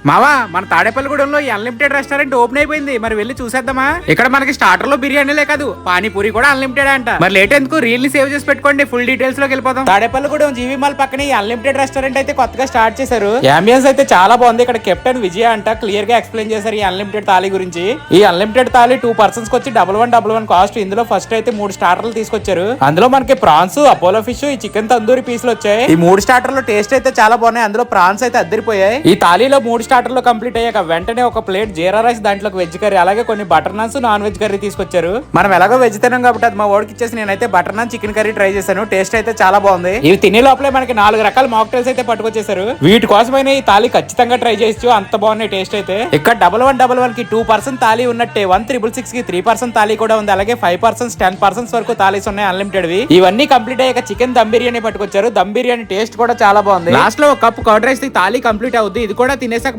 మావా మన తాడేపల్లిగూడెంలో ఈ అన్లిమిటెడ్ రెస్టారెంట్ ఓపెన్ అయిపోయింది, మరి వెళ్ళి చూసేద్దామా? ఇక్కడ మనకి స్టార్టర్ లో బిర్యానీలే కాదు, పానీపూరి కూడా అన్లిమిటెడ్ అంట. మరి లేట్ ఎందుకు, రీల్ ని సేవ్ చేసి పెట్టుకోండి, ఫుల్ డీటెయిల్స్ లోకి వెళ్ళిపోతాం. తాడేపల్లిగూడెం జీవీ మాల్ పక్కన ఈ అన్లిమిటెడ్ రెస్టారెంట్ అయితే కొత్తగా స్టార్ట్ చేశారు. అంబియన్స్ అయితే చాలా బాగుంది. ఇక్కడ కెప్టెన్ విజయ అంట క్లియర్ గా ఎక్స్ప్లెయిన్ చేశారు ఈ అన్లిమిటెడ్ థాలీ గురించి. ఈ అన్లిమిటెడ్ థాలీ 2 పర్సన్స్ వచ్చి 1111 కాస్ట్. ఇందులో ఫస్ట్ అయితే 3 స్టార్టర్లు తీసుకొచ్చారు. అందులో మనకి ప్రాన్స్, అపోలో ఫిష్, ఈ చికెన్ తందూరి పీసులు వచ్చాయి. ఈ 3 స్టార్టర్లు టేస్ట్ అయితే చాలా బాగున్నాయి. అందులో ప్రాన్స్ అయితే అద్దరిపోయాయి. ఈ థాలీలో 3 స్టార్టర్లు కంప్లీట్ అయ్యాక వెంటనే ఒక ప్లేట్ జీరా రైస్, దాంట్లోకి వెజ్ కర్రీ, అలాగే కొన్ని butter naans, non veg curry తీసుకొచ్చారు. మనం ఎలాగో వెజ్ తినాం కాబట్టి అది మా వాడికి ఇచ్చేసి నేనైతే butter non chicken curry try చేశాను. టేస్ట్ అయితే చాలా బాగుంది. ఇవి తినే లోపలే మనకి 4 రకాల మాక్టైల్స్ అయితే పట్టుకొచ్చేసారు. వీటి కోసమైనా ఈ థాలీ ఖచ్చితంగా ట్రై చేయొచ్చు, అంత బాగున్నాయి టేస్ట్ అయితే. ఇక్కడ 1111 కి 2% థాలీ ఉన్నట్టే 1666 కి 3% థాలీ కూడా ఉంది. అలాగే 5%, 10% వరకు థాలీస్ ఉన్నాయి అన్లిమిటెడ్ వి. ఇవన్నీ కంప్లీట్ అయ్యాక చికెన్ దమ్ బిర్యానీ పట్టుకొచ్చారు. దమ్ బిర్యానీ టేస్ట్ కూడా చాలా బాగుంది. లాస్ట్ లో ఒక cup curd rice thali complete అవుద్ది. ఇది కూడా తినేసాక